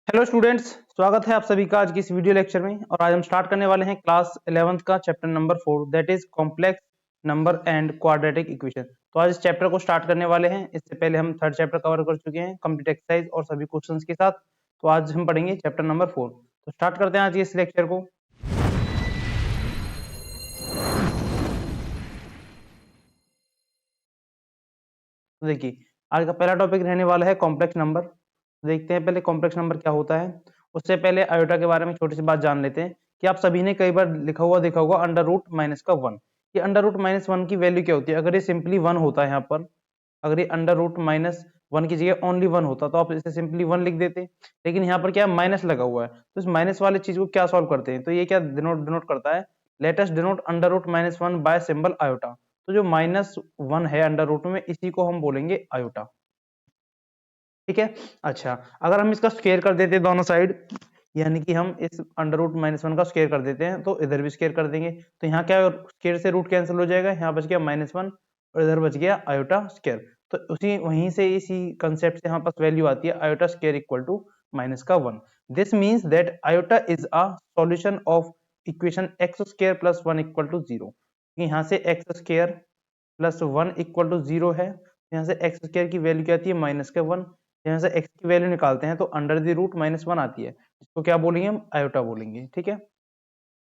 Hello students, स्वागत है आप सभी का आज की इस वीडियो लेक्चर में। और आज हम स्टार्ट करने वाले हैं क्लास 11th का chapter number 4 that is complex number and quadratic equation. तो आज इस चैप्टर को स्टार्ट करने वाले हैं। इससे पहले हम थर्ड चैप्टर कवर कर चुके हैं कंप्लीट एक्सरसाइज और सभी क्वेश्चंस के साथ। तो आज हम पढ़ेंगे चैप्टर नंबर 4। तो स्टार्ट करते हैं आज इस लेक्चर को। तो देखिए, आज का पहला टॉपिक रहने वाला है कॉम्प्लेक्स नंबर। देखते हैं पहले कॉम्प्लेक्स नंबर क्या होता है। उससे पहले आयोटा के बारे में छोटी सी बात जान लेते हैं कि आप सभी ने कई बार लिखा हुआ देखा होगा अंडर रूट माइनस का 1। ये अंडर रूट माइनस 1 की वैल्यू क्या होती है? अगर ये सिंपली 1 होता है यहाँ पर, अगर ये अंडर रूट माइनस 1 की जगह ओनली 1 होता तो आप इसे सिंपली 1 लिख देते। लेकिन यहाँ पर क्या माइनस लगा हुआ है, तो इस माइनस वाले चीज को क्या सॉल्व करते हैं? तो ये क्या डिनोट करता है? Let us denote under root minus 1 by symbol iota. तो जो माइनस 1 है अंडर रूट में, इसी को हम बोलेंगे आयोटा। ठीक है। अच्छा, अगर हम इसका स्क्वायर कर देते हैं दोनों साइड, यानी कि हम इस अंडर रूट माइनस 1 का स्क्वायर कर देते हैं, तो इधर भी स्क्वायर कर देंगे। तो यहाँ क्या, स्क्वायर से रूट कैंसिल हो जाएगा, यहाँ बच गया -1 और इधर बच गया आयोटा स्क्वायर। तो उसी वहीं से इसी कंसेप्ट से हमारे पास वैल्यू आती है iota square equal to -1। This means that iota is a solution of equation x square plus 1 equal to 0। यहाँ से x square plus 1 equal to 0 है, यहाँ से एक्स स्क्वायर की वैल्यू क्या आती है -1। यहाँ से x की वैल्यू निकालते हैं तो अंडर द रूट -1 आती है, इसको क्या बोलेंगे हम? आयोटा बोलेंगे। ठीक है।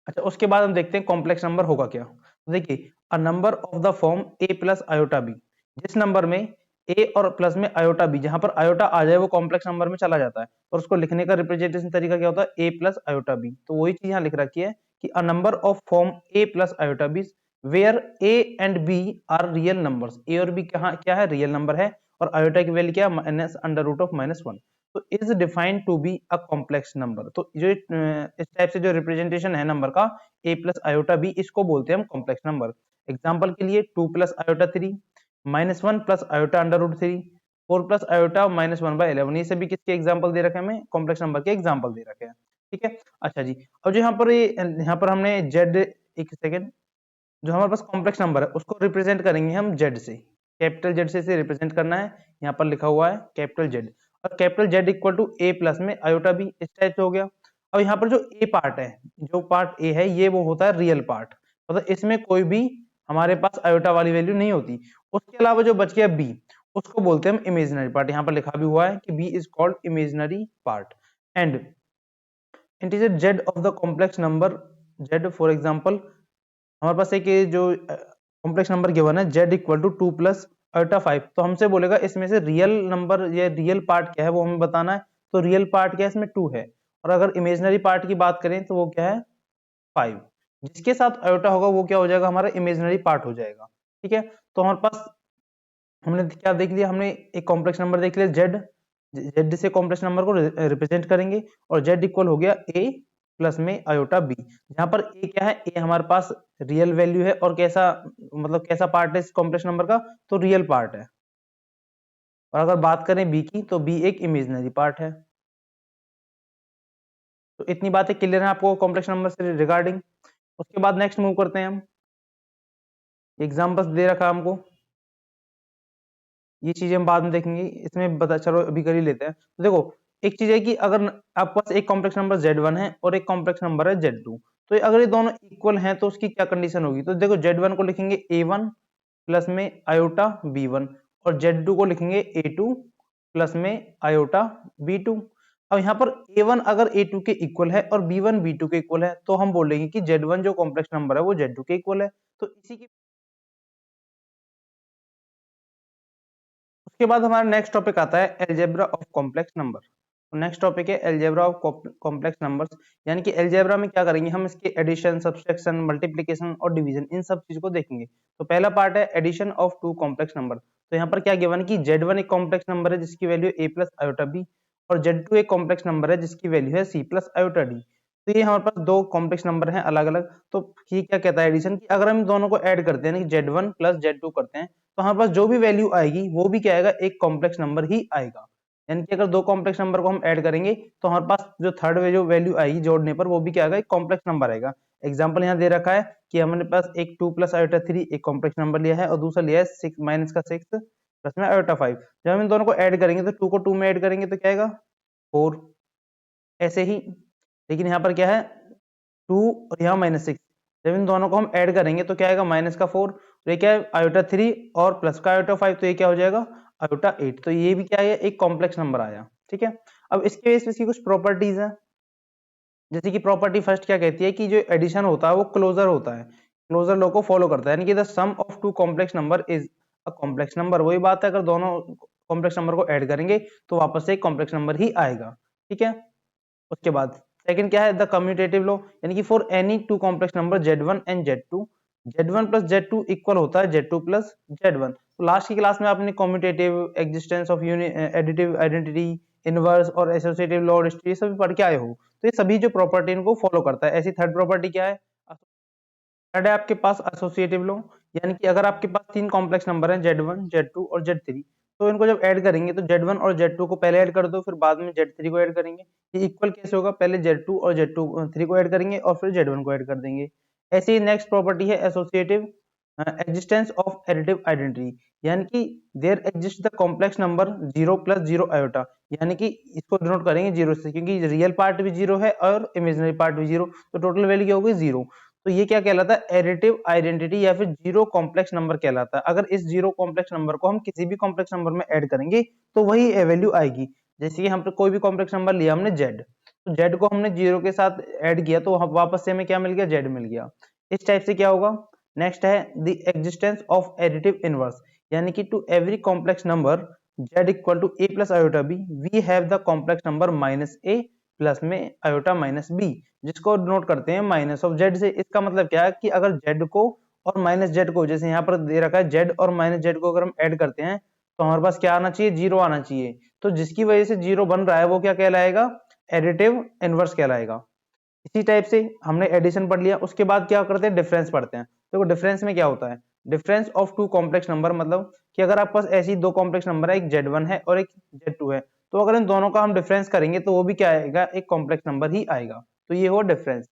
अच्छा, उसके बाद हम देखते हैं कॉम्प्लेक्स नंबर होगा क्या। तो देखिए, अ number of the form a plus iota b, जिस नंबर में a और प्लस में आयोटा b, जहां पर आयोटा आ जाए वो कॉम्प्लेक्स नंबर में चला जाता है। और उसको लिखने का रिप्रेजेंटेशन तरीका क्या होता है? a plus iota b। तो वही चीज यहाँ लिख रखी है कि a number of form a plus iota b where a and b are real numbers. a और b क्या है? रियल नंबर है। और आयोटा की वैल्यू क्या है? Minus under root of -1। तो is defined to be a complex number. तो जो इस टाइप से जो रिप्रेजेंटेशन है नंबर का a प्लस आयोटा b, इसको बोलते हैं हम कॉम्प्लेक्स नंबर। एग्जाम्पल के लिए 2 plus iota 3, -1 plus iota under root 3, 4 plus iota -1/11। ये सभी किसके एग्जाम्पल दे रखे हैं? हमें कॉम्प्लेक्स नंबर के एग्जाम्पल दे रखे हैं। ठीक है। अच्छा जी, अब जो यहाँ पर हमने जेड, एक सेकेंड, जो हमारे पास कॉम्प्लेक्स नंबर है उसको रिप्रेजेंट करेंगे हम जेड से। कैपिटल जेड से रिप्रेजेंट करना है। यहाँ पर लिखा हुआ है कैपिटल जेड, और capital Z equal to a plus में आयोटा b, इस टाइप से हो गया। अब यहाँ पर जो a पार्ट है, जो पार्ट a है, ये वो होता है रियल पार्ट, मतलब इसमें कोई भी हमारे पास आयोटा वाली वैल्यू नहीं होती। उसके अलावा जो बच गया b, उसको बोलते हैं हम इमेजिनरी पार्ट। यहाँ पर लिखा भी हुआ है कि b is called imaginary part. And integer z of the complex number z, for example हमारे पास एक ये जो कॉम्प्लेक्स नंबर गिवन है z equal to 2 plus iota 5, तो हमसे बोलेगा इसमें से रियल नंबर, ये रियल पार्ट क्या है वो हमें बताना है। तो रियल पार्ट क्या है? इसमें 2 है। और अगर इमेजिनरी पार्ट की बात करें तो वो क्या है? 5। जिसके साथ आयोटा होगा वो क्या हो जाएगा? हमारा इमेजिनरी पार्ट हो जाएगा। ठीक है। तो हमारे पास हमने क्या देख लिया? हमने एक कॉम्प्लेक्स नंबर देख लिया z, z से कॉम्प्लेक्स नंबर को रिप्रेजेंट करेंगे। और z इक्वल हो गया a प्लस में आयोटा b, जहां पर a क्या है? a हमारे पास रियल वैल्यू है। और कैसा, मतलब कैसा पार्ट है इस कॉम्प्लेक्स नंबर का? तो रियल पार्ट है। और अगर बात करें b की, तो b एक इमेजिनरी पार्ट है। तो इतनी बातें क्लियर है आपको कॉम्प्लेक्स नंबर से रिगार्डिंग। उसके बाद नेक्स्ट मूव करते हैं हम। एग्जाम्पल्स दे रखा है हमको, ये चीजें हम बाद में देखेंगे, इसमें बता, चलो अभी कर ही लेते हैं। तो देखो, एक चीज है कि अगर आपके पास एक कॉम्प्लेक्स नंबर z1 है और एक कॉम्प्लेक्स नंबर है z2, तो अगर ये दोनों इक्वल हैं तो उसकी क्या कंडीशन होगी? तो देखो, z1 को लिखेंगे a1 प्लस में आयोटा b1, और z2 को लिखेंगे a2 प्लस में आयोटा b2। अब यहाँ पर a1 अगर a2 के इक्वल है और b1 b2 के इक्वल है, तो हम बोलेंगे कि z1 जो कॉम्प्लेक्स नंबर है वो z2 के इक्वल है। तो इसी की उसके बाद हमारा नेक्स्ट टॉपिक आता है algebra of complex number. Next topic है अलजेब्रा ऑफ कॉम्प्लेक्स नंबर्स। यानी कि अलजेब्रा में क्या करेंगे हम? इसके एडिशन, सब्सट्रैक्शन, मल्टीप्लिकेशन और डिवीजन, इन सब चीज को देखेंगे। तो पहला पार्ट है addition of two complex number. तो यहाँ पर क्या गिवन है कि z1 एक कॉम्प्लेक्स नंबर है जिसकी value a plus iota b, और z2 एक कॉम्प्लेक्स नंबर है जिसकी वैल्यू है c प्लस आयोटा d। तो ये हमारे पास दो कॉम्प्लेक्स नंबर हैं अलग अलग। तो ये क्या कहता है एडिशन की? अगर हम दोनों को ऐड करते हैं, z1 प्लस z2 करते हैं, तो हमारे पास जो भी वैल्यू आएगी वो भी क्या आएगा? एक कॉम्प्लेक्स नंबर ही आएगा। यानी कि अगर दो कॉम्प्लेक्स नंबर को हम ऐड करेंगे तो हमारे पास जो थर्ड जो वैल्यू आएगी जोड़ने पर, वो भी क्या आएगा? एक कॉम्प्लेक्स नंबर आएगा। एग्जाम्पल यहाँ दे रखा है कि हमारे पास एक 2 प्लस आयोटा 3 एक कॉम्प्लेक्स नंबर लिया है, और दूसरा लिया है 6 माइनस का 6 प्लस में आयोटा 5। जब हम इन दोनों को ऐड करेंगे तो 2 को 2 में ऐड करेंगे तो क्या आएगा? 4। ऐसे ही। लेकिन यहाँ पर क्या है 2 और यहाँ -6, जब इन दोनों को हम ऐड करेंगे तो क्या आएगा -4, तो ये क्या है i3 और प्लस का i5, तो ये क्या हो जाएगा i8। तो ये भी क्या है एक कॉम्प्लेक्स नंबर आया। ठीक है, अब इसके बेस पे इसकी कुछ प्रॉपर्टीज है। जैसे कि प्रॉपर्टी फर्स्ट क्या कहती है कि जो एडिशन होता है वो क्लोजर होता है, क्लोजर लॉ को फॉलो करता है, यानी कि the sum of two complex number is a complex number. वही बात है, अगर दोनों कॉम्प्लेक्स नंबर को ऐड करेंगे तो वापस से एक कॉम्प्लेक्स नंबर ही आएगा। ठीक है, उसके बाद सेकंड क्या है द कम्यूटेटिव लॉ, यानी कि for any two complex number Z1 and Z2, Z1 plus Z2 equal होता है Z2 प्लस Z1। तो लास्ट की क्लास में आपने commutative, existence of additive identity, inverse और एसोसिएटिव लॉ, हिस्ट्री सभी पढ़ के आए हो। तो ये सभी जो प्रॉपर्टी इनको फॉलो करता है। ऐसी थर्ड प्रॉपर्टी क्या है, थर्ड है आपके पास एसोसिएटिव लॉ, यानी कि अगर आपके पास तीन कॉम्प्लेक्स नंबर हैं Z1, Z2 और Z3, तो इनको जब ऐड करेंगे तो Z1 और Z2 को पहले ऐड कर दो, फिर बाद में Z3 को ऐड करेंगे। ये इक्वल कैसे होगा, पहले Z2 और Z3 को ऐड करेंगे और फिर Z1 को ऐड कर देंगे। ऐसे ही नेक्स्ट प्रॉपर्टी है associative existence of additive identity, यानी कि there exist the complex number 0 plus 0 iota, यानी कि इसको डिनोट करेंगे 0 से, क्योंकि रियल पार्ट भी 0 है और इमेजिनरी पार्ट भी 0, तो टोटल वैल्यू क्या होगी 0। तो ये क्या कहलाता है एडिटिव आइडेंटिटी या फिर जीरो कॉम्प्लेक्स नंबर कहलाता है। अगर इस जीरो कॉम्प्लेक्स नंबर को हम किसी भी कॉम्प्लेक्स नंबर में ऐड करेंगे तो वही वैल्यू आएगी। जैसे कि हम कोई भी कॉम्प्लेक्स नंबर लिया हमने Z, तो Z को हमने जीरो के साथ ऐड किया तो वापस से हमें क्या मिल गया Z मिल गया। इस टाइप से क्या होगा। नेक्स्ट है the existence of additive inverse, यानी कि to every complex number Z equal to a plus iota b we have the complex number -a plus में आयोटा -b, जिसको नोट करते हैं माइनस ऑफ जेड से। इसका मतलब क्या है कि अगर जेड को और माइनस जेड को, जैसे यहाँ पर दे रखा है जेड और माइनस जेड को अगर हम ऐड करते हैं तो हमारे पास क्या आना चाहिए, जीरो आना चाहिए। तो जिसकी वजह से जीरो बन रहा है वो क्या कहलाएगा, एडिटिव इनवर्स कहलाएगा। इसी टाइप से हमने एडिशन पढ़ लिया। उसके बाद क्या करते हैं, डिफरेंस पढ़ते हैं। तो डिफरेंस में क्या होता है, difference of two complex number, मतलब कि अगर आपके पास ऐसी दो कॉम्प्लेक्स नंबर है, एक Z1 है और एक Z2 है, तो अगर इन दोनों का हम डिफरेंस करेंगे तो वो भी क्या आएगा, एक कॉम्प्लेक्स नंबर ही आएगा। तो ये हो डिफरेंस।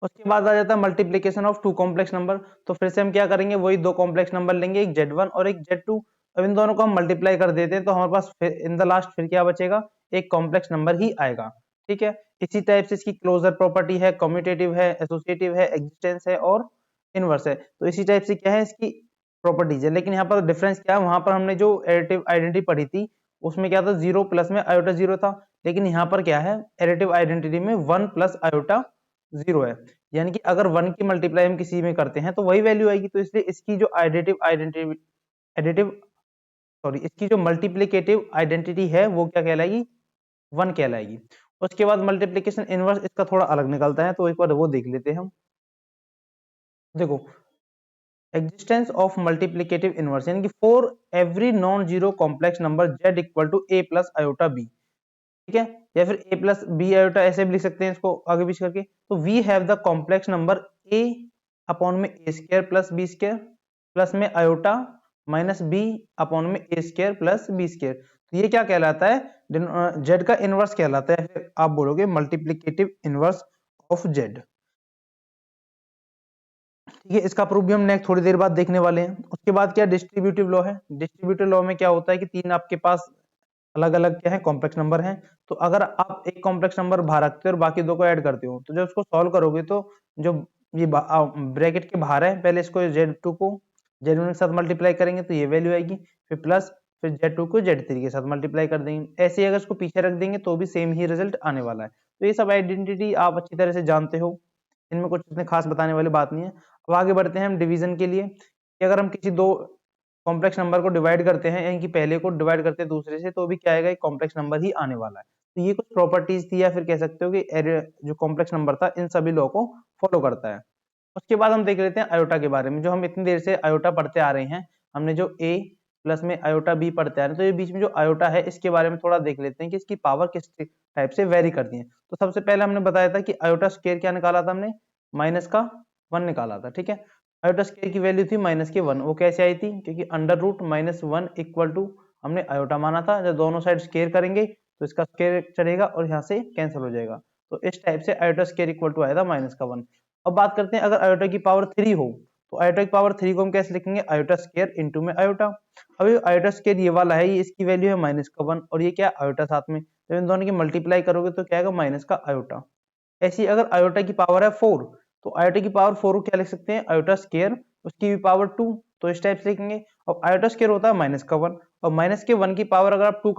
उसके बाद आ जाता है multiplication of two complex number. तो फिर से हम क्या करेंगे, वही दो कॉम्प्लेक्स नंबर लेंगे, एक Z1 और एक Z2। अब इन दोनों को हम मल्टीप्लाई कर देते हैं तो हमारे पास इन द लास्ट फिर क्या बचेगा, एक कॉम्प्लेक्स नंबर ही आएगा। ठीक है, इसी टाइप से इसकी क्लोजर प्रॉपर्टी है, कम्यूटेटिव है, एसोसिएटिव है, एग्जिस्टेंस है और इनवर्स है। तो इसी टाइप से क्या है इसकी प्रॉपर्टीज है। लेकिन यहाँ पर डिफरेंस क्या है, वहां पर हमने जो एडिटिव आइडेंटिटी पढ़ी थी उसमें क्या था, जीरो प्लस में आयोटा जीरो था। लेकिन यहाँ पर क्या है, एडिटिव आइडेंटिटी में 1 प्लस आयोटा जीरो है, यानी कि अगर 1 की मल्टीप्लाई हम किसी में करते हैं तो वही वैल्यू आएगी। तो इसलिए इसकी जो एडिटिव सॉरी इसकी जो मल्टीप्लिकेटिव आइडेंटिटी है वो क्या कहलाएगी, 1 कहलाएगी। उसके बाद मल्टीप्लिकेशन इनवर्स, इसका थोड़ा अलग निकलता है, तो एक बार वो देख लेते हैं हम। देखो, एग्जिस्टेंस ऑफ मल्टीप्लिकेटिव इनवर्स, यानी कि for every non zero complex number Z equal to a plus iota b। ठीक है, या फिर a प्लस बी आयोटा ऐसे भी लिख सकते हैं इसको आगे पीछे करके। तो we have the complex number a upon में a square plus b square plus में आयोटा माइनस b अपॉन में a square plus b square. तो ये क्या कहलाता है, z का इनवर्स कहलाता है। फिर आप बोलोगे मल्टीप्लिकेटिव इनवर्स ऑफ z। ठीक है, इसका प्रूफ भी हम नेक्स्ट थोड़ी देर बाद देखने वाले हैं। उसके बाद क्या डिस्ट्रीब्यूटिव लॉ है। डिस्ट्रीब्यूटिव लॉ में क्या होता है कि तीन आपके पास अलग अलग क्या है कॉम्प्लेक्स नंबर हैं। तो अगर आप एक कॉम्प्लेक्स नंबर बाहर रखते हो और बाकी दो को ऐड करते हो, तो जब उसको सॉल्व करोगे तो जो ये ब्रैकेट के बाहर है, पहले इसको Z2 को Z1 के साथ मल्टीप्लाई करेंगे तो ये वैल्यू आएगी, फिर प्लस फिर Z2 को Z3 के साथ मल्टीप्लाई कर देंगे। ऐसे ही अगर इसको पीछे रख देंगे तो भी सेम ही रिजल्ट आने वाला है। तो ये सब आइडेंटिटी आप अच्छी तरह से जानते हो, इनमें कुछ इतने खास बताने वाली बात नहीं है। अब आगे बढ़ते हैं हम डिवीजन के लिए, कि अगर हम किसी दो कॉम्प्लेक्स नंबर को डिवाइड करते हैं, यानी कि पहले को डिवाइड करते हैं दूसरे से, तो भी क्या आएगा, एक कॉम्प्लेक्स नंबर ही आने वाला है। तो ये कुछ प्रॉपर्टीज थी, या फिर कह सकते हो कि जो कॉम्प्लेक्स नंबर था इन सभी लॉ को फॉलो करता है। उसके बाद हम देख लेते हैं आयोटा के बारे में, जो हम इतनी देर से आयोटा पढ़ते आ रहे हैं। हमने जो a प्लस में आयोटा b पढ़ते आ रहे हैं, तो ये बीच में जो आयोटा है इसके बारे में थोड़ा देख लेते हैं कि इसकी पावर किस टाइप से वेरी करती है। तो सबसे पहले हमने बताया था कि आयोटा स्क्वायर क्या निकाला था हमने, माइनस का 1 निकाला था। ठीक है, आयोटा स्क्वायर की वैल्यू थी -1, वो कैसे आई थी, क्योंकि अंडर रूट -1 इक्वल टू हमने आयोटा माना था। जब दोनों साइड स्क्वायर करेंगे तो इसका स्क्वायर चढ़ेगा और यहाँ से कैंसिल हो जाएगा। तो इस टाइप से आयोटा स्क्वायर इक्वल टू आया था -1। अब बात करते हैं, अगर आयोटा की पावर 3 हो तो आयोटा की पावर 3 को हम कैसे लिखेंगे, आयोटा स्क्वायर इनटू में आयोटा। अब ये आयोटा स्क्वायर ये वाला है, ये इसकी वैल्यू है -1 और ये क्या है आयोटा साथ में, तो इन दोनों की मल्टीप्लाई करोगे तो क्या आएगा माइनस का आयोटा। ऐसी अगर आयोटा की पावर है 4 तो आयोटा की पावर 4 को क्या लिख सकते हैं, आयोटा स्क्वायर उसकी भी पावर 2, तो इस टाइप से लिखेंगे। और आयोटा स्क्वायर होता है -1 और माइनस के 1 की पावर अगर आप 2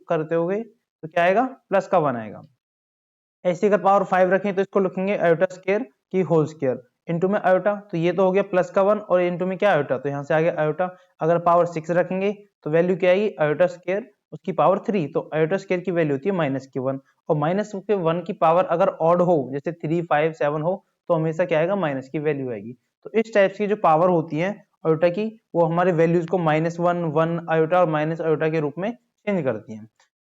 करते होगे तो क्या आएगा, प्लस का 1 आएगा। ऐसे अगर पावर 5 रखें तो इसको लिखेंगे आयोटा स्क्वायर की होल स्क्वायर इनटू में आयोटा, तो ये तो हो गया प्लस का 1 और इनटू में क्या आयोटा, तो यहाँ से आ गया आयोटा। अगर पावर 6 रखेंगे तो वैल्यू क्या आएगी, आयोटा स्क्वायर उसकी पावर 3, तो आयोटा स्क्वायर की वैल्यू होती है -1 और -1 की पावर अगर ऑड हो जैसे 3, 5, 7 हो तो हमेशा क्या आएगा, माइनस की वैल्यू आएगी। तो इस टाइप की जो पावर होती है आयोटा की वो हमारे वैल्यूज को -1, 1 आयोटा और माइनस आयोटा के रूप में चेंज करती है।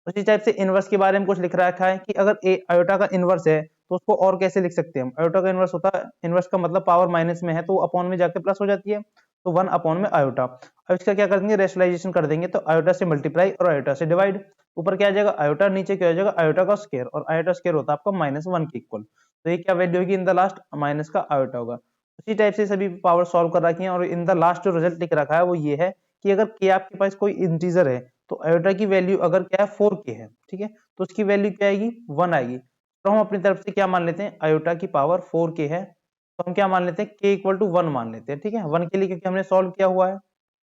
उसी टाइप से इनवर्स के बारे में कुछ लिख रखा है कि अगर ए आयोटा का इनवर्स है तो उसको और कैसे लिख सकते हैं हम, आयोटा का इनवर्स होता है, इनवर्स का मतलब पावर माइनस में है तो अपॉन में जाके प्लस हो जाती है, तो 1 अपॉन में आयोटा। अब इसका क्या कर देंगे, रेशनलाइजेशन कर देंगे, तो आयोटा से मल्टीप्लाई और आयोटा से डिवाइड, ऊपर क्या आ जाएगा आयोटा, नीचे क्या हो जाएगा आयोटा का स्क्वायर, और आयोटा स्क्वायर होता है आपका -1 के इक्वल, तो ये क्या वैल्यू होगी इन द लास्ट, माइनस का आयोटा होगा। उसी टाइप से सभी पावर सॉल्व कर रखी है और इन द लास्ट जो रिजल्ट लिख रखा है वो ये है कि अगर के आपके पास कोई इंटीजर है तो आयोटा की वैल्यू अगर क्या है 4k है, ठीक है, तो उसकी वैल्यू क्या आएगी, 1 आएगी। तो हम अपनी तरफ से क्या मान लेते हैं, आयोटा की पावर 4k है तो हम क्या मान लेते हैं, k इक्वल टू 1 मान लेते हैं, ठीक है, 1 के लिए क्योंकि हमने सॉल्व किया हुआ है।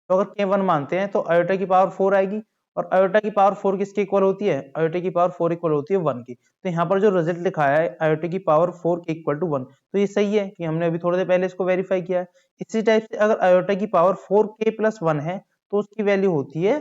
तो अगर k 1 मानते हैं तो आयोटा की पावर 4 आएगी, और आयोटा की पावर 4 किसके इक्वल होती है, आयोटा की पावर 4 इक्वल होती है 1 की। तो यहाँ पर जो रिजल्ट लिखा है आयोटा की पावर 4 के इक्वल टू 1, तो ये सही है कि हमने अभी थोड़ी देर पहले इसको वेरीफाई किया है। इसी टाइप से अगर आयोटा की पावर 4k प्लस 1 है तो उसकी वैल्यू होती है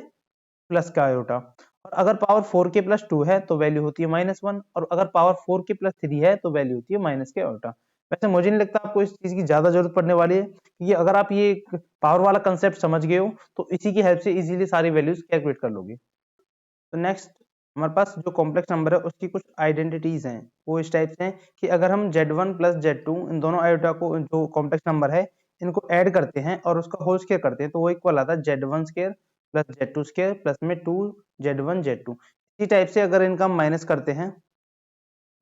प्लस का आयोटा, और अगर पावर 4k प्लस 2 है तो वैल्यू होती है -1, और अगर पावर 4k प्लस 3 है तो वैल्यू होती है माइनस के आयोटा। वैसे मुझे नहीं लगता आपको इस चीज की ज्यादा जरूरत पड़ने वाली है, क्योंकि अगर आप ये पावर वाला कंसेप्ट समझ गए हो तो इसी की हेल्प से इजीली सारी वैल्यूज कैलकुलेट कर लोगे। तो नेक्स्ट हमारे पास जो कॉम्प्लेक्स नंबर है उसकी कुछ आइडेंटिटीज हैं, वो इस टाइप से हैं कि अगर हम Z1 प्लस Z2 इन दोनों आयोटा को जो कॉम्प्लेक्स नंबर है इनको ऐड करते हैं और उसका होल स्क्वायर करते हैं तो वो इक्वल आता है Z1 square plus Z2 square plus में 2Z1 Z2। इसी टाइप से अगर इनका हम माइनस करते हैं,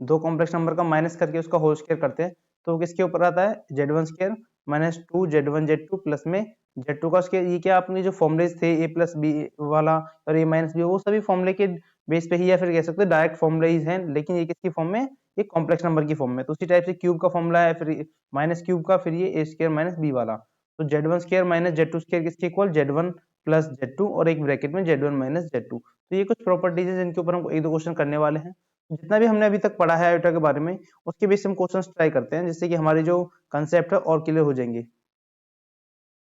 दो कॉम्प्लेक्स नंबर का माइनस करके उसका होल स्क्वायर करते हैं तो वो किसके ऊपर आता है, Z1 square minus 2Z1 Z2 plus में Z2 का स्क्वायर। ये क्या अपने जो फॉर्मुलेज थे a प्लस बी वाला और a माइनस बी, वो सभी फॉर्मुले के बेस पे ही या फिर कह सकते हैं डायरेक्ट फॉर्मुलेज हैं, लेकिन ये किसकी फॉर्म में, ये कॉम्प्लेक्स नंबर की फॉर्म में। तो उसी टाइप से क्यूब का फॉर्मुला है, फिर माइनस क्यूब का, फिर ये a स्क्वायर माइनस बी वाला। तो Z1 square minus Z2 square किसके इक्वल, Z1 प्लस Z2 और एक ब्रैकेट में Z1 माइनस Z2। तो ये कुछ प्रॉपर्टीज है जिनके ऊपर हम एक दो क्वेश्चन करने वाले हैं। जितना भी हमने अभी तक पढ़ा है आयोटा के बारे में उसके बेस से हम क्वेश्चंस ट्राई करते हैं, जिससे कि हमारी जो कंसेप्ट है और क्लियर हो जाएंगे,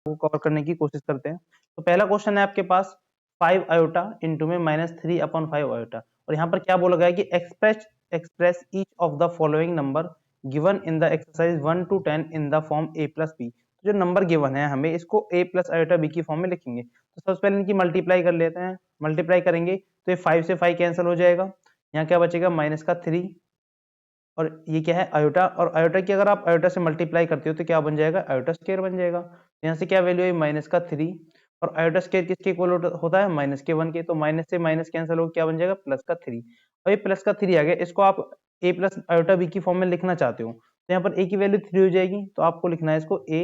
वो कवर करने की कोशिश करते हैं। तो पहला क्वेश्चन है आपके पास 5 आयोटा इंटू में -3 अपॉन 5 आयोटा, और यहाँ पर क्या बोला गया है कि express each of the following number given in the exercise 1 to 10 in the form a plus b. जो नंबर गिवन है हमें इसको a प्लस आयोटा b की फॉर्म में लिखेंगे। तो सबसे पहले इनकी मल्टीप्लाई कर लेते हैं, मल्टीप्लाई करेंगे तो ये 5 से 5 कैंसिल हो जाएगा, यहाँ क्या बचेगा माइनस का 3, और ये क्या है आयोटा, और आयोटा की अगर आप आयोटा से मल्टीप्लाई करते हो तो क्या बन जाएगा, आयोटा स्क्वायर बन जाएगा। यहाँ से क्या वैल्यू है माइनस का 3, और आयोटा स्क्वायर किसके इक्वल होता है, -1 के, तो माइनस से माइनस कैंसिल हो क्या बन जाएगा प्लस का 3। और ये प्लस का 3 आ गया, इसको आप a प्लस आयोटा b की फॉर्म में लिखना चाहते हो तो यहाँ पर a की वैल्यू 3 हो जाएगी, तो आपको लिखना है इसको a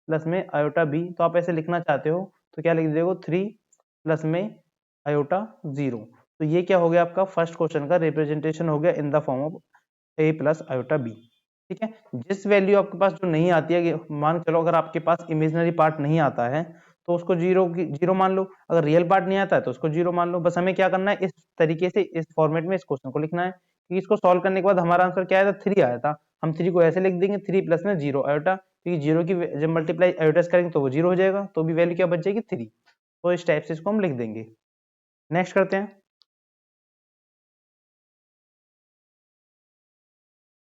प्लस में आयोटा b, तो आप ऐसे लिखना चाहते हो तो क्या लिख दोगे 3 प्लस में आयोटा 0। तो ये क्या हो गया आपका फर्स्ट क्वेश्चन का रिप्रेजेंटेशन हो गया इन the form of a plus iota b। ठीक है, जिस वैल्यू आपके पास जो नहीं आती है, मान चलो अगर आपके पास इमेजिनरी पार्ट नहीं आता है तो उसको जीरो मान लो, अगर रियल पार्ट नहीं आता है तो उसको जीरो मान लो। बस हमें क्या करना है, इस तरीके से इस फॉर्मेट में इस क्वेश्चन को लिखना है कि इसको सॉल्व करने के बाद हमारा आंसर क्या आया था, 3 आया था। हम 3 को ऐसे लिख देंगे 3 प्लस में 0 आयोटा, क्योंकि जीरो की जब मल्टीप्लाई आयोटा से करेंगे तो वो 0 हो जाएगा, तो भी वैल्यू क्या बच जाएगी 3। तो इस टाइप से इसको हम लिख देंगे। नेक्स्ट करते हैं।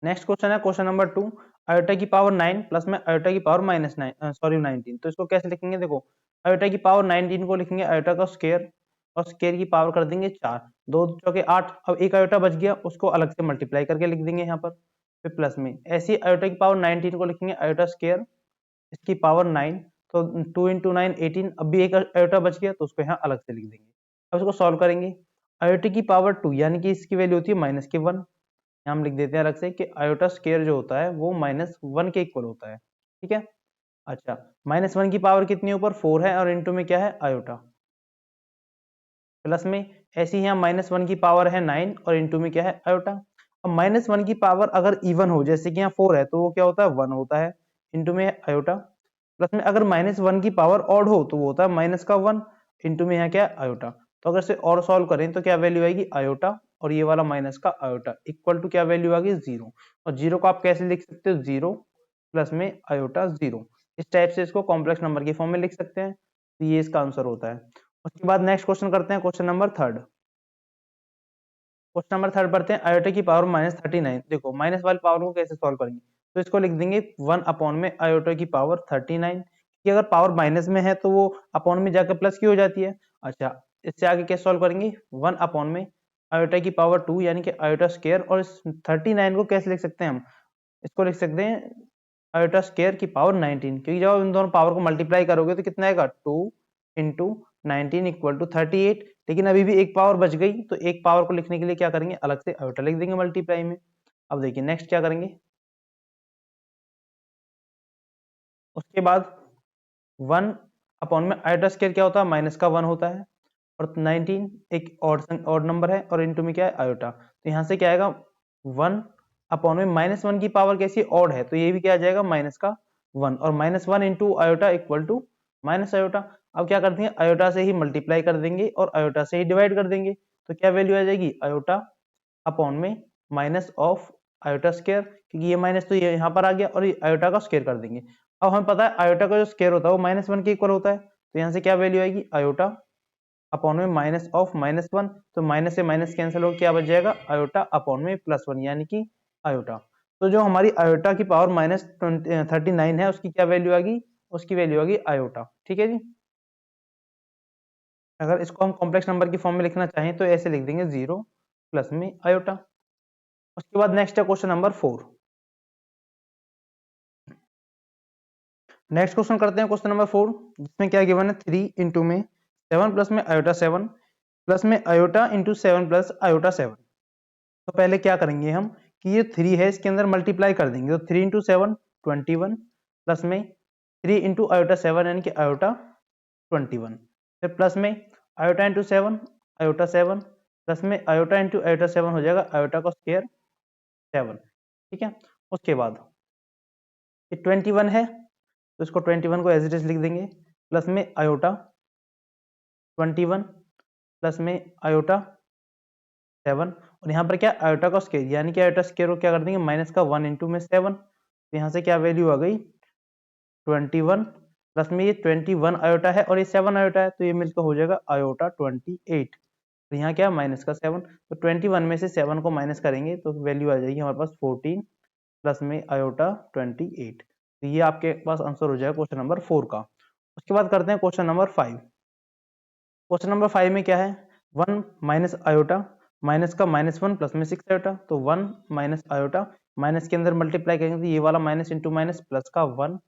नेक्स्ट क्वेश्चन है क्वेश्चन नंबर 2, आयोटा की पावर 9 प्लस में आयोटा की पावर -9 सॉरी 19। तो इसको कैसे लिखेंगे, देखो आयोटा की पावर 19 को लिखेंगे आयोटा का स्क्वायर, और स्क्वायर की पावर कर देंगे 4, 2 चौके 8। अब एक आयोटा बच गया उसको अलग से मल्टीप्लाई करके लिख देंगे यहाँ पर, फिर प्लस में ऐसे ही आयोटा की पावर 19 को लिखेंगे आयोटा स्क्वायर इसकी पावर 9, तो 2 इंटू 9 18। अब भी एक आयोटा बच गया तो उसको यहाँ अलग से लिख देंगे। अब इसको सॉल्व करेंगे, आयोटा की पावर 2 यानी कि इसकी वैल्यू होती है -1, हम लिख देते हैं अलग से कि आयोटा स्क्वायर जो होता है वो -1 के इक्वल होता है। ठीक है, अच्छा, -1 की पावर कितनी ऊपर 4 है और इनटू में क्या है आयोटा, प्लस में ऐसे ही यहाँ -1 की पावर है 9 और इनटू में क्या है आयोटा। अब -1 की पावर अगर इवन हो, जैसे कि यहाँ 4 है तो वो क्या होता है 1 होता है, इनटू में आयोटा। प्लस में अगर -1 की पावर ऑड हो तो वो होता है माइनस का 1, इनटू में यहाँ क्या है आयोटा। तो अगर इसे और सॉल्व करें तो क्या वैल्यू आएगी आयोटा, और ये वाला माइनस का आयोटा इक्वल टू क्या वैल्यू आ गई 0। और 0 को आप कैसे लिख सकते हो 0 प्लस में आयोटा 0। इस टाइप से इसको कॉम्प्लेक्स नंबर की फॉर्म में लिख सकते हैं। तो ये इसका आंसर होता है। उसके बाद नेक्स्ट क्वेश्चन करते हैं, question number third. Question number third पढ़ते हैं, आयोटा की पावर -39। देखो माइनस वाली पावर को कैसे सॉल्व करेंगे, तो इसको लिख देंगे 1 अपॉन में आयोटा की पावर 39, कि अगर पावर माइनस में है तो वो अपॉन में जाकर प्लस की हो जाती है। अच्छा, इससे आगे कैसे सॉल्व करेंगे, 1 अपॉन में आयोटा की पावर 2 यानी कि आयोटा स्क्वायर, और इस 39 को कैसे लिख सकते हैं हम, इसको लिख सकते हैं आयोटा स्क्वायर की पावर 19, क्योंकि जब इन दोनों पावर को मल्टीप्लाई करोगे तो कितना आएगा 2 इंटू 19 इक्वल टू 38। लेकिन अभी भी एक पावर बच गई, तो एक पावर को लिखने के लिए क्या करेंगे अलग से आयोटा लिख देंगे मल्टीप्लाई में। अब देखिए नेक्स्ट क्या करेंगे, उसके बाद 1 अपॉन में आयोटा स्क्वायर क्या होता है माइनस का 1 होता है, और 19 एक ऑड नंबर है और इनटू में क्या है आयोटा। तो यहाँ से क्या आएगा 1 अपॉन में -1 की पावर कैसी ऑड है, तो ये भी क्या आ जाएगा माइनस का 1, और -1 into iota equal to minus iota. अब क्या करते हैं आयोटा से ही मल्टीप्लाई कर देंगे और आयोटा से ही डिवाइड कर देंगे, तो क्या वैल्यू आ जाएगी आयोटा अपॉन में माइनस ऑफ आयोटा स्क्वायर, क्योंकि ये माइनस तो ये यहाँ पर आ गया, और ये आयोटा का स्क्वायर कर देंगे। अब हमें पता है आयोटा का जो स्क्वायर होता है वो -1 के इक्वल होता है, तो यहाँ से क्या वैल्यू आएगी आयोटा अपॉन में माइनस ऑफ -1, तो माइनस से माइनस कैंसिल हो क्या बच जाएगा आयोटा अपॉन में +1 यानी कि आयोटा। तो जो हमारी आयोटा की पावर -39 है उसकी क्या वैल्यू आ गई, उसकी वैल्यू आ गई आयोटा। ठीक है जी। अगर इसको हम कॉम्प्लेक्स नंबर की फॉर्म में लिखना चाहें तो ऐसे लिख देंगे 0 प्लस में आयोटा। उसके बाद नेक्स्ट है क्वेश्चन नंबर 4। नेक्स्ट क्वेश्चन करते हैं क्वेश्चन नंबर 4, जिसमें क्या गिवन है 3 इंटू में 7 प्लस में आयोटा 7 प्लस में आयोटा इंटू 7 प्लस आयोटा 7। तो पहले क्या करेंगे हम कि ये 3 है इसके अंदर मल्टीप्लाई कर देंगे, तो 3 इंटू 7 21 प्लस में 3 इंटू आयोटा 7 यानी कि आयोटा 21, फिर प्लस में आयोटा इंटू 7 आयोटा 7 प्लस में आयोटा इंटू आयोटा 7 हो जाएगा आयोटा का स्क्वायर 7। ठीक है, उसके बाद ये 21 है तो इसको 21 को एज इट इज लिख देंगे, प्लस में आयोटा 21 प्लस में आयोटा 7, और यहाँ पर क्या आयोटा का स्क्वायर यानी कि आयोटा स्क्वायर को क्या कर देंगे माइनस का 1 इंटू में 7, तो यहाँ से क्या वैल्यू आ गई 21 प्लस में ये 21 आयोटा है और ये 7 आयोटा है, तो ये मिलकर हो जाएगा आयोटा 28। तो यहाँ क्या माइनस का 7, तो 21 में से 7 को माइनस करेंगे तो वैल्यू आ जाएगी हमारे पास 14 प्लस में आयोटा 28। तो ये आपके पास आंसर हो जाएगा क्वेश्चन नंबर 4 का। उसके बाद करते हैं क्वेश्चन नंबर 5। क्वेश्चन नंबर 5 में क्या है 1 माइनस आयोटा माइनस का -1 प्लस में 6 आयोटा, तो 1 माइनस आयोटा माइनस के अंदर मल्टीप्लाई करेंगे तो ये वाला माइनस इंटू माइनस प्लस का 1,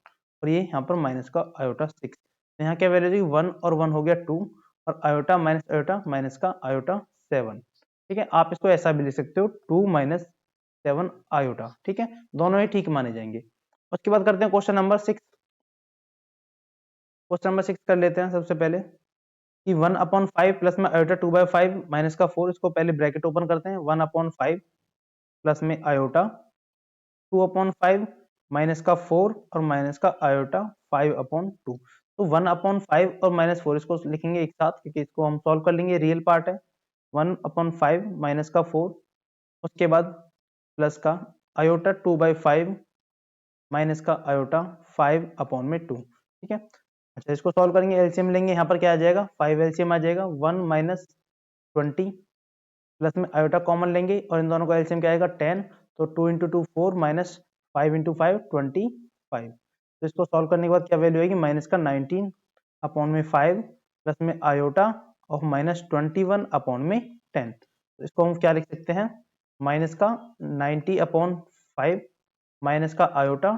और ये यहाँ पर माइनस का आयोटा 6। तो यहाँ क्या वैल्यू होगी 1 और 1 हो गया 2, और आयोटा माइनस का आयोटा 7। ठीक है, आप इसको ऐसा भी लिख सकते हो 2 माइनस 7 आयोटा। ठीक है, दोनों ही ठीक माने जाएंगे। उसके बाद करते हैं क्वेश्चन नंबर 6। क्वेश्चन नंबर 6 कर लेते हैं सबसे पहले कि 1/5 प्लस में आयोटा 2/5 माइनस का 4, इसको पहले ब्रैकेट ओपन करते हैं 1/5 प्लस में आयोटा 2/5 माइनस का 4 और माइनस का आयोटा 5/2। तो 1/5 और -4 इसको लिखेंगे एक साथ क्योंकि इसको हम सॉल्व कर लेंगे, रियल पार्ट है। 1/5 माइनस का 4, उसके बाद प्लस का आयोटा 2/5 माइनस का आयोटा 5/2। ठीक है, अच्छा इसको सॉल्व करेंगे, एलसीएम लेंगे, यहाँ पर क्या आ जाएगा 5 एलसीएम आ जाएगा 1 माइनस 20 प्लस में आयोटा कॉमन लेंगे और इन दोनों का एलसीएम क्या आएगा 10, तो 2 इंटू 2 4 माइनस 5 इंटू 5 25। तो इसको सॉल्व करने के बाद क्या वैल्यू आएगी माइनस का 19 अपॉन में 5 प्लस में आयोटा ऑफ माइनस 21 अपॉन में 10। तो इसको हम क्या लिख सकते हैं माइनस का 90/5 माइनस का आयोटा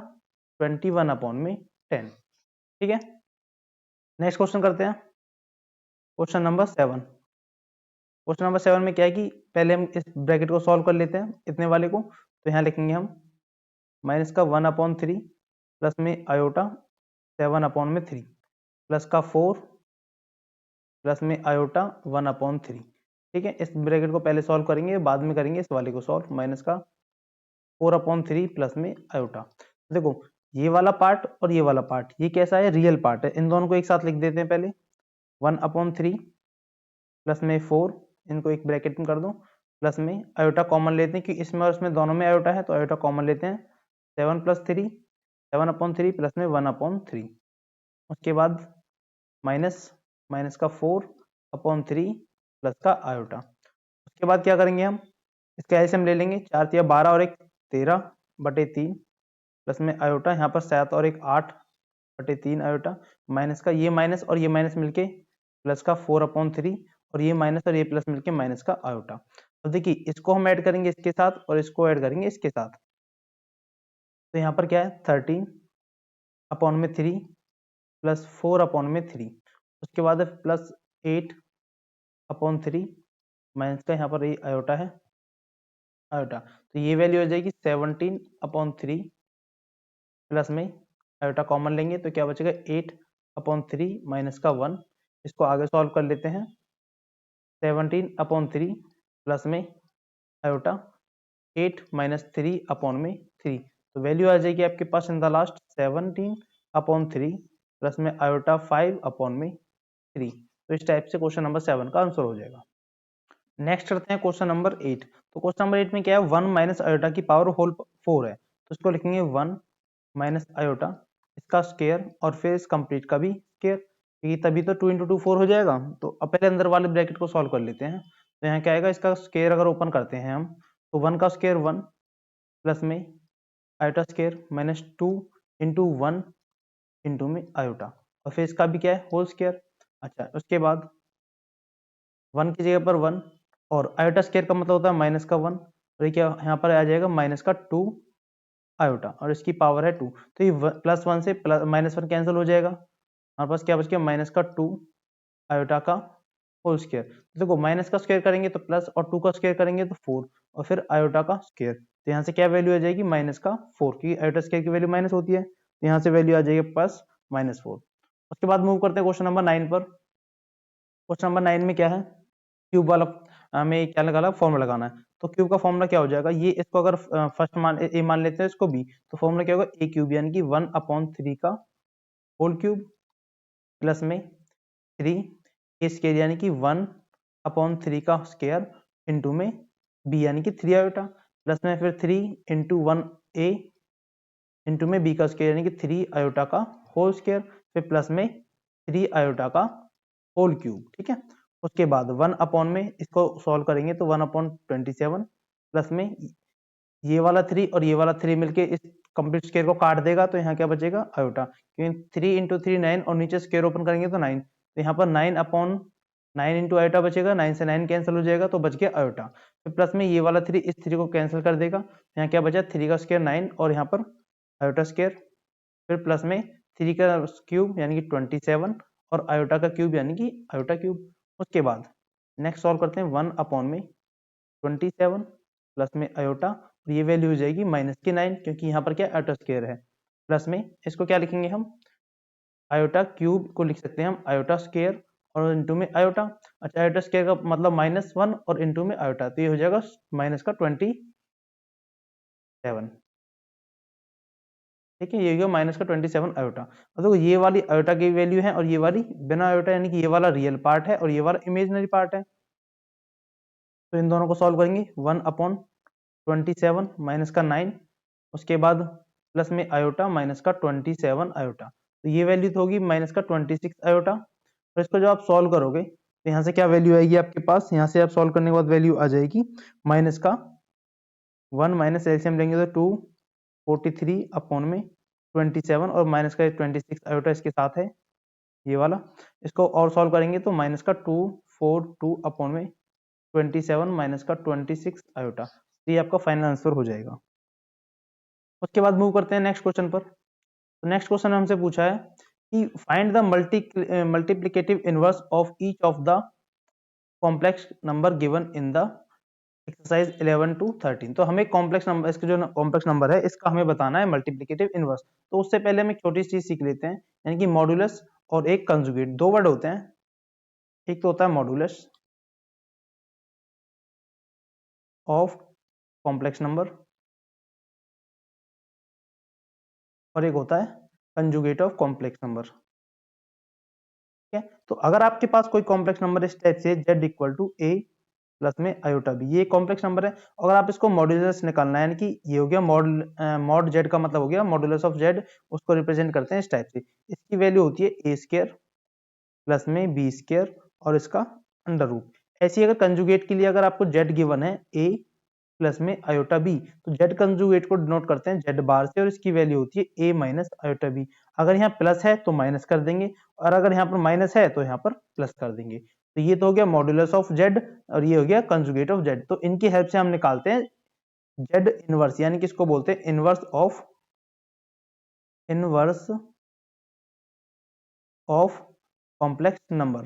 21/10। ठीक है, नेक्स्ट क्वेश्चन करते हैं क्वेश्चन नंबर 7। क्वेश्चन नंबर 7 में क्या है कि पहले हम इस ब्रैकेट को सॉल्व कर लेते हैं इतने वाले को, तो यहाँ लिखेंगे हम माइनस का 1/3 प्लस में आयोटा 7/3 प्लस का 4 प्लस में आयोटा 1/3। ठीक है, इस ब्रैकेट को पहले सॉल्व करेंगे, बाद में करेंगे इस वाले को सॉल्व। माइनस का 4/3 प्लस में आयोटा। देखो ये वाला पार्ट और ये वाला पार्ट ये कैसा है, रियल पार्ट है। इन दोनों को एक साथ लिख देते हैं पहले। 1/3 प्लस में 4, इनको एक ब्रैकेट में कर दो, प्लस में आयोटा कॉमन लेते हैं कि इसमें और इसमें दोनों में आयोटा है, तो आयोटा कॉमन लेते हैं। 7 + 3 7/3 प्लस में 1/3। उसके बाद माइनस का 4/3 प्लस का आयोटा। उसके बाद क्या करेंगे हम, इसका एलसीएम ले लेंगे। 4 × 12 और 1 13/3 प्लस में आयोटा, यहाँ पर 7 और 1 8/3 आयोटा, माइनस का ये माइनस और ये माइनस मिलके प्लस का 4/3 और ये प्लस मिलके माइनस का आयोटा। अब देखिए इसको हम ऐड करेंगे इसके साथ और इसको ऐड करेंगे इसके साथ, तो यहाँ पर क्या है 13/3 प्लस 4/3। उसके बाद है प्लस 8/3 माइनस का यहाँ पर ये आयोटा है आयोटा, तो ये वैल्यू हो जाएगी 17/3 प्लस में आयोटा कॉमन लेंगे तो क्या बचेगा 8/3 माइनस का 1। इसको आगे सॉल्व कर लेते हैं। 17/3 प्लस में आयोटा 8 - 3/3, तो वैल्यू आ जाएगी आपके पास इन द लास्ट 17/3 प्लस में आयोटा 5/3। तो इस टाइप से क्वेश्चन नंबर 7 का आंसर हो जाएगा। नेक्स्ट करते हैं क्वेश्चन नंबर 8। तो क्वेश्चन नंबर 8 में क्या है, 1 माइनस आयोटा की पावर होल 4 है, तो इसको लिखेंगे 1 माइनस आयोटा इसका स्क्वायर और फिर इस कंप्लीट का भी स्क्वायर, क्योंकि तभी तो 2 × 2 4 हो जाएगा। तो अब पहले अंदर वाले ब्रैकेट को सॉल्व कर लेते हैं। तो यहाँ क्या आएगा, इसका स्क्वायर अगर ओपन करते हैं हम तो 1 का स्क्वायर 1 प्लस में आयोटा स्क्वायर माइनस 2 × 1 इंटू में आयोटा और फिर इसका भी क्या है होल स्क्वायर। अच्छा, उसके बाद 1 की जगह पर 1 और आयोटा स्क्वायर का मतलब होता है माइनस का 1 और ये क्या यहाँ पर आ जाएगा माइनस का 2 आयोटा और इसकी पावर है 2, तो ये प्लस 1 से प्लस -1 कैंसिल हो जाएगा। हमारे पास क्या बच गया माइनस का 2 आयोटा का होल स्क्वायर। तो देखो माइनस का स्क्वायर करेंगे तो प्लस और 2 का स्क्वायर करेंगे तो 4 और फिर आयोटा का स्क्वायर, तो यहाँ से क्या वैल्यू आ जाएगी माइनस का 4, क्योंकि आयोटा स्क्वायर की वैल्यू माइनस होती है, तो यहाँ से वैल्यू आ जाएगी प्लस -4। उसके बाद मूव करते हैं क्वेश्चन नंबर 9 पर। क्वेश्चन नंबर 9 में क्या है, क्यूब वाला हमें क्या लगाना फॉर्मूला लगाना है। तो क्यूब का फॉर्मूला क्या हो जाएगा, ये इसको अगर फर्स्ट मान ए मान लेते हैं इसको बी, तो फॉर्मूला क्या होगा ए क्यूब यानी कि 1/3 का होल क्यूब प्लस में 3 ए स्क्वायर यानी कि 1/3 का स्क्वायर इंटू में बी यानी कि 3 आयोटा प्लस में फिर 3 × 1 ए इंटू में बी का स्क्वायर यानी कि 3 आयोटा का होल स्क्वायर फिर प्लस में 3 आयोटा का होल क्यूब। ठीक है, उसके बाद 1 में इसको सॉल्व करेंगे तो 1/27 प्लस में ये वाला 3 और ये वाला 3 मिलके इस कंप्लीट स्क्वायर को काट देगा, तो यहाँ क्या बचेगा आयोटा, क्योंकि 3 × 3 9 और नीचे स्क्वायर ओपन करेंगे तो 9, तो यहाँ पर 9/9 इंटू आयोटा बचेगा, 9 से 9 कैंसिल हो जाएगा तो बच गया आयोटा। फिर प्लस में ये वाला 3 इस 3 को कैंसिल कर देगा, यहाँ क्या बचा 3 का स्क्वायर 9 और यहाँ पर आयोटा स्क्वायर फिर प्लस में 3 का क्यूब यानी कि 27 और आयोटा का क्यूब यानी कि आयोटा क्यूब। उसके बाद नेक्स्ट सॉल्व करते हैं 1/27 प्लस में आयोटा, ये वैल्यू हो जाएगी -9, क्योंकि यहाँ पर क्या आयोटा स्क्वायर है, प्लस में इसको क्या लिखेंगे हम आयोटा क्यूब को लिख सकते हैं हम आयोटा स्क्वायर और इंटू में आयोटा। अच्छा, आयोटा स्क्वायर का मतलब -1 और इंटू में आयोटा, तो ये हो जाएगा -27। ठीक है, ये हो गया -27 आयोटा। और देखो ये वाली आयोटा की वैल्यू है और ये वाली बिना आयोटा यानी कि ये वाला रियल पार्ट है और ये वाला इमेजिनरी पार्ट है। तो इन दोनों को सॉल्व करेंगे 1/27 माइनस का 9 उसके बाद प्लस में आयोटा माइनस का 27 आयोटा, तो ये वैल्यू तो होगी -26 आयोटा। और इसको जब आप सॉल्व करोगे तो यहाँ से क्या वैल्यू आएगी आपके पास, यहाँ से आप सॉल्व करने के बाद वैल्यू आ जाएगी माइनस का 1 माइनस एलसीएम लेंगे तो 243/27 और माइनस का 26 आयोटा इसके साथ है ये वाला। इसको और सॉल्व करेंगे तो माइनस का 242/27 माइनस का 26 आयोटा, तो ये आपका फाइनल आंसर हो जाएगा। उसके बाद मूव करते हैं नेक्स्ट क्वेश्चन पर। तो नेक्स्ट क्वेश्चन हमसे पूछा है कि find the multiplicative inverse of each of the complex number given in the exercise 11 to 13। तो हमें कॉम्प्लेक्स नंबर, इसका जो कॉम्प्लेक्स नंबर है इसका हमें बताना है मल्टीप्लिकेटिव इनवर्स। तो उससे पहले हम एक छोटी सी चीज सीख लेते हैं, यानी कि मॉड्यूलस और एक कंजुगेट, दो वर्ड होते हैं। एक तो होता है मॉड्यूलस ऑफ कॉम्प्लेक्स नंबर और एक होता है कंजुगेट ऑफ कॉम्प्लेक्स नंबर। ठीक है, तो अगर आपके पास कोई कॉम्प्लेक्स नंबर इस टाइप से z equal to a plus में आयोटा बी, ये कॉम्प्लेक्स नंबर है। अगर आप इसको मॉड्यूलस निकालना है, यानी कि ये हो गया मॉड जेड का मतलब हो गया मॉड्यूलस ऑफ जेड, उसको रिप्रेजेंट करते हैं इस टाइप से। इसकी वैल्यू होती है ए स्क्वायर प्लस में बी स्क्वायर और इसका अंडर रूट। ऐसी अगर कंजुगेट के लिए अगर आपको जेड गिवन है ए प्लस में आयोटा बी, तो जेड कंजुगेट को डिनोट करते हैं जेड बार से और इसकी वैल्यू होती है ए माइनस आयोटा बी। अगर यहाँ प्लस है तो माइनस कर देंगे और अगर यहाँ पर माइनस है तो यहाँ पर प्लस कर देंगे। तो ये तो हो गया मॉड्यूलस ऑफ जेड और ये हो गया कंजुगेट ऑफ जेड। तो इनकी हेल्प से हम निकालते हैं जेड इनवर्स, यानी कि इसको बोलते हैं इनवर्स ऑफ कॉम्प्लेक्स नंबर।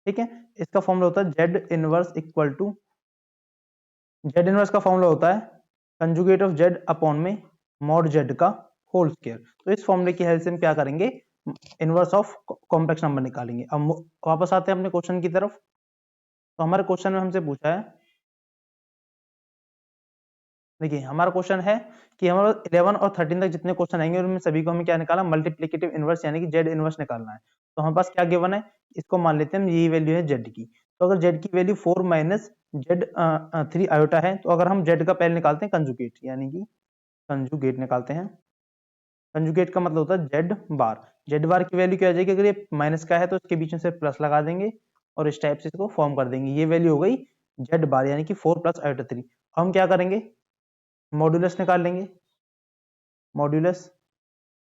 ठीक है, इसका फॉर्मूला होता है z inverse equal to, z inverse का फॉर्मूला होता है कंजुगेट ऑफ जेड अपॉन में मॉड जेड का होल स्क्वायर। तो इस फॉर्मूले की हेल्प से हम क्या करेंगे, इनवर्स ऑफ कॉम्प्लेक्स नंबर निकालेंगे। अब वापस आते हैं अपने क्वेश्चन की तरफ। तो हमारे क्वेश्चन में हमसे पूछा है, देखिए हमारा क्वेश्चन है कि हमारा 11 और 13 तक जितने क्वेश्चन आएंगे उनमें सभी को हमें क्या निकाला, मल्टीप्लिकेटिव इनवर्स यानी कि जेड इनवर्स निकालना है। तो हमारे पास क्या गिवन है, इसको मान लेते हैं हम, यही वैल्यू है जेड की। तो अगर जेड की वैल्यू 4 माइनस जेड 3 आयोटा है, तो अगर हम जेड का पहले निकालते हैं कंजुगेट, यानी कि कंजुगेट निकालते हैं। कंजुगेट का मतलब होता है जेड बार। जेड बार की वैल्यू क्या आ जाएगी, अगर ये माइनस का है तो इसके बीच में से प्लस लगा देंगे और इस टाइप से इसको फॉर्म कर देंगे। ये वैल्यू हो गई जेड बार यानी कि 4 प्लस आयोटा 3। हम क्या करेंगे, मॉड्यूलस निकाल लेंगे। मॉड्यूलस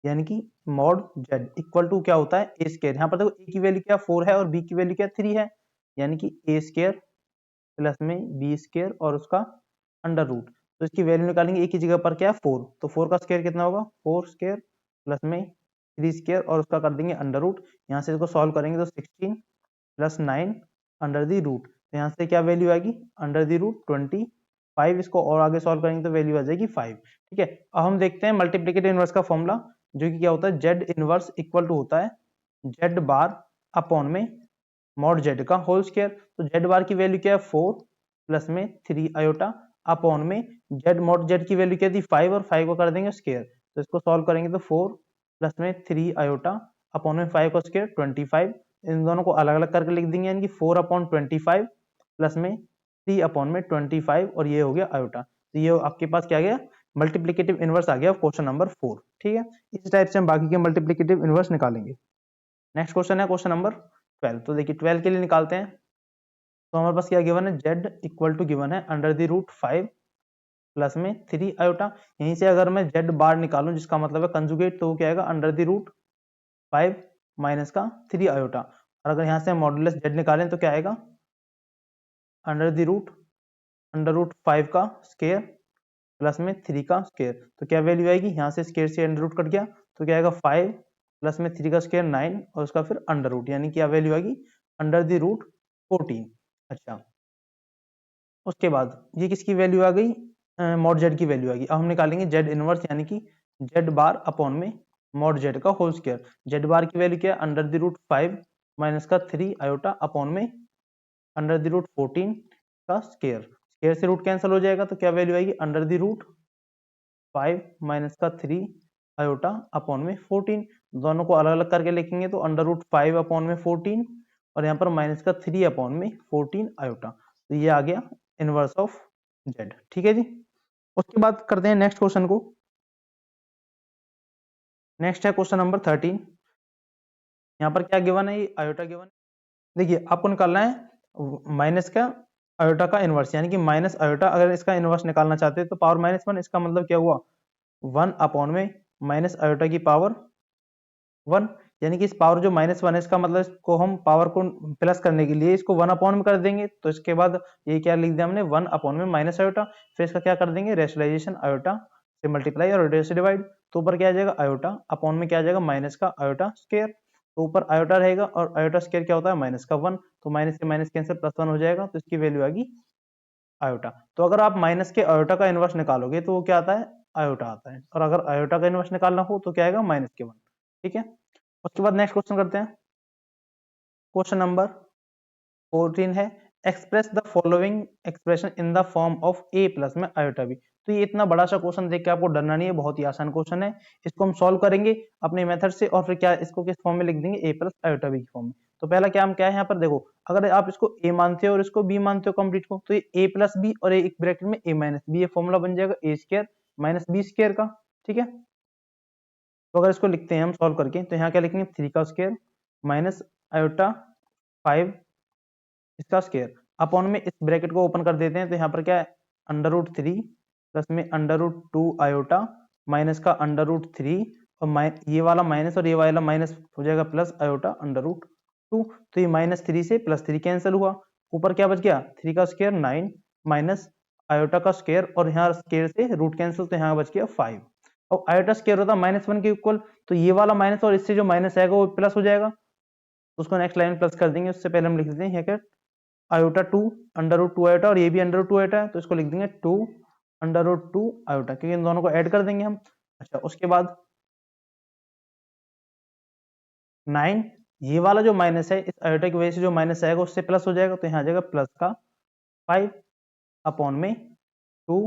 यानी कि मॉड जेड इक्वल टू क्या होता है ए स्क्वायर। यहाँ पर देखो ए की वैल्यू क्या 4 है और बी की वैल्यू क्या 3 है, यानी कि ए स्क्वायर प्लस में बी स्क्वायर और उसका अंडर रूट। तो इसकी वैल्यू निकालेंगे, ए की जगह पर क्या है 4, तो 4 का स्क्वायर कितना होगा 4 स्क्वायर प्लस में 3 स्क्वायर और उसका कर देंगे अंडर रूट। यहाँ से इसको सॉल्व करेंगे तो 16 प्लस 9 अंडर दी रूट। तो यहाँ से क्या वैल्यू आएगी अंडर दी रूट 25। इसको और आगे सॉल्व करेंगे तो वैल्यू आ जाएगी 5। ठीक है, अब हम देखते हैं मल्टीप्लिकेटिव इनवर्स का फॉर्मूला, जो कि क्या होता है जेड इनवर्स इक्वल टू होता है जेड बार अपॉन में मॉड जेड का होल स्क्वायर। तो जेड बार की वैल्यू क्या है 4 प्लस में 3 आयोटा अपॉन में जेड मॉड जेड की वैल्यू क्या थी 5 और 5 को कर देंगे स्क्वायर। तो इसको सॉल्व करेंगे तो 4 प्लस में 3 आयोटा अपॉन में 5 का स्क्वायर 25। इन दोनों को अलग अलग करके लिख देंगे, यानी कि 4 अपॉन 25 प्लस में 3 अपॉन में 25 और ये हो गया आयोटा। तो ये आपके पास क्या गया, मल्टीप्लिकेटिव इनवर्स आ गया क्वेश्चन नंबर 4। ठीक है, इस टाइप से हम बाकी के मल्टीप्लिकेटिव इनवर्स निकालेंगे। नेक्स्ट क्वेश्चन है क्वेश्चन नंबर 12। तो देखिए 12 के लिए निकालते हैं। तो हमारे पास क्या गिवन है, जेड इक्वल टू गिवन है अंडर द रूट 5 प्लस में 3 आयोटा। यहीं से अगर मैं जेड बार निकालूं जिसका मतलब है कंजुगेट, तो वो क्या आएगा अंडर द रूट 5 माइनस का 3 आयोटा। और अगर यहाँ से मॉडुलस जेड निकालें तो क्या आएगा अंडर रूट 5 का स्क्वायर प्लस में 3 का स्क्वायर। तो क्या वैल्यू आएगी, यहाँ से स्क्वायर से अंडर रूट कट गया तो क्या आएगा 5 प्लस में 3 का स्क्वायर 9 और उसका फिर अंडर रूट, यानी क्या वैल्यू आएगी अंडर द रूट 14। अच्छा, उसके बाद ये किसकी वैल्यू आ गई, मॉड जेड की वैल्यू आ गई। अब हम निकालेंगे जेड इनवर्स यानी कि जेड बार अपॉन में मॉड जेड का होल स्क्वायर। जेड बार की वैल्यू क्या है अंडर द रूट 5 माइनस का 3 आयोटा अपॉन में अंडर द रूट 14 का स्क्वायर। स्क्वायर से रूट कैंसिल हो जाएगा तो क्या वैल्यू आएगी अंडर द रूट 5 माइनस का 3 आयोटा अपॉन में 14। दोनों को अलग अलग करके लिखेंगे तो अंडर रूट 5 अपॉन में 14 और यहाँ पर माइनस का 3 अपॉन में 14 आयोटा। तो ये आ गया इनवर्स ऑफ जेड। ठीक है जी, उसके बाद करते हैं नेक्स्ट क्वेश्चन को। नेक्स्ट है क्वेश्चन नंबर 13। यहाँ पर क्या गिवन है, ये आयोटा गिवन है। देखिए आपको निकालना है माइनस का आयोटा का इनवर्स, यानी कि माइनस आयोटा अगर इसका इनवर्स निकालना चाहते हैं तो पावर -1, इसका मतलब क्या हुआ 1 अपॉन में माइनस आयोटा की पावर 1, यानी कि इस पावर जो -1 है इसका मतलब इसको हम पावर को प्लस करने के लिए इसको 1 अपॉन में कर देंगे। तो इसके बाद ये क्या लिख दिया हमने 1 अपॉन में माइनस आयोटा, फिर इसका क्या कर देंगे रेशनलाइजेशन आयोटा से मल्टीप्लाई और आयोटा से डिवाइड। तो ऊपर क्या आ जाएगा आयोटा अपॉन में क्या आ जाएगा माइनस का आयोटा स्क्वायर। तो ऊपर आयोटा रहेगा और आयोटा स्क्वायर क्या होता है -1, तो माइनस से माइनस कैंसिल +1 हो जाएगा तो इसकी वैल्यू आएगी आयोटा। तो अगर आप माइनस के आयोटा का इनवर्स निकालोगे तो वो क्या आता है, आयोटा आता है, और अगर आयोटा का इनवर्स निकालना हो तो क्या आएगा, माइनस के 1। ठीक है, उसके बाद नेक्स्ट क्वेश्चन करते हैं। क्वेश्चन नंबर 14 है, express the following expression in the form of A plus में आयोटा बी। तो ये इतना बड़ा सा क्वेश्चन देख के आपको डरना नहीं है, बहुत ही आसान क्वेश्चन है। इसको हम सॉल्व करेंगे अपने मेथड से, और फिर क्या इसको किस फॉर्म में लिख देंगे, ए प्लस आयोटा बी की फॉर्म में। तो पहला क्या हम क्या है यहाँ पर देखो, अगर आप इसको ए मानते हो और इसको बी मानते हो कंप्लीट को, तो ये ए प्लस बी और एक ब्रैकेट में ए माइनस बी, ये फॉर्मूला बन जाएगा ए स्क्वायर माइनस बी स्क्वायर का। ठीक है, तो अगर इसको लिखते हैं हम सॉल्व करके, तो यहाँ क्या लिखेंगे, 3 का स्क्वायर माइनस आयोटा 5 इसका स्क्वायर अपॉन में इस ब्रैकेट को ओपन कर देते हैं, तो यहाँ पर क्या है, √3 प्लस में √2 आयोटा माइनस का √3, और ये वाला माइनस और ये वाला माइनस हो जाएगा प्लस आयोटा √2। तो ये -3 से +3 कैंसिल हुआ, ऊपर क्या बच गया, 3 का स्क्वायर 9 माइनस आयोटा का स्क्वायर, और यहाँ स्क्वायर से रूट कैंसिल, तो यहाँ बच गया 5। और आयोटा स्क्वायर होता है -1 के इक्वल, तो ये वाला माइनस और इससे जो माइनस आएगा वो प्लस हो जाएगा, उसको नेक्स्ट लाइन प्लस कर देंगे। उससे पहले हम लिख देते हैं क्या, आयोटा 2 √2 आयोटा, और ये भी √2 आयोटा है, तो इसको लिख देंगे 2 √2 आयोटा, क्योंकि इन दोनों को ऐड कर देंगे हम। अच्छा, उसके बाद 9, ये वाला जो माइनस है इस आयोटा की वजह से जो माइनस आएगा उससे प्लस हो जाएगा, तो यहाँ आ जाएगा प्लस का 5 अपॉन में 2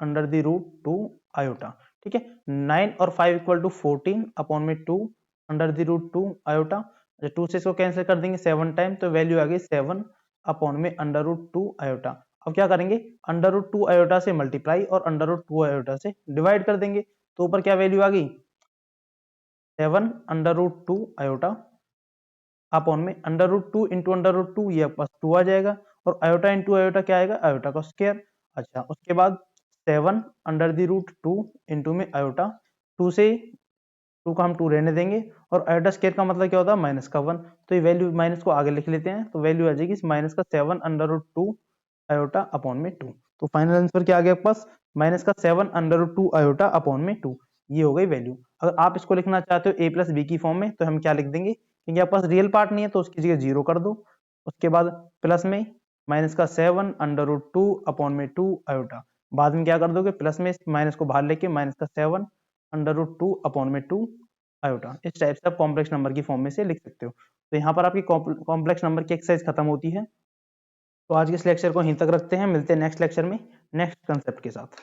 √2 आयोटा। ठीक है, 9 और 5 इक्वल टू 14 अपॉन में 2 √2 आयोटा। 2 से इसको कैंसिल कर देंगे 7 टाइम, तो वैल्यू आ गई 7 अपॉन में √2 आयोटा। अब क्या करेंगे, √2 आयोटा से मल्टीप्लाई और √2 आयोटा से डिवाइड कर देंगे, तो ऊपर क्या वैल्यू आ गई, 7 √2 आयोटा अपॉन में √2 इंटू √2, ये पास 2 आ जाएगा, और आयोटा इंटू आयोटा क्या आएगा, आयोटा का स्क्वायर। अच्छा, उसके बाद 7 √2 इंटू में आयोटा, 2 से 2 का हम 2 रहने देंगे, और आयोटा स्क्वायर का मतलब क्या होता है, माइनस का 1, तो ये वैल्यू माइनस को आगे लिख लेते हैं, तो वैल्यू आ जाएगी माइनस का 7 √2 आयोटा अपॉन में 2। तो फाइनल आंसर क्या आ गया आपके पास, माइनस का 7 √2 आयोटा अपॉन में 2, ये हो गई वैल्यू। अगर आप इसको लिखना चाहते हो a प्लस बी की फॉर्म में, तो हम क्या लिख देंगे, क्योंकि आपके पास रियल पार्ट नहीं है तो उसकी जगह 0 कर दो, उसके बाद प्लस में माइनस का 7 √2 अपॉन में 2 आयोटा, बाद में क्या कर दोगे, प्लस में माइनस को बाहर लेके माइनस का 7 √2 अपॉन में 2 आयोटा। इस टाइप से आप कॉम्प्लेक्स नंबर की फॉर्म में से लिख सकते हो। तो यहाँ पर आपकी कॉम्प्लेक्स नंबर की एक्सरसाइज खत्म होती है। तो आज के इस लेक्चर को यहीं तक रखते हैं, मिलते हैं नेक्स्ट लेक्चर में नेक्स्ट कंसेप्ट के साथ।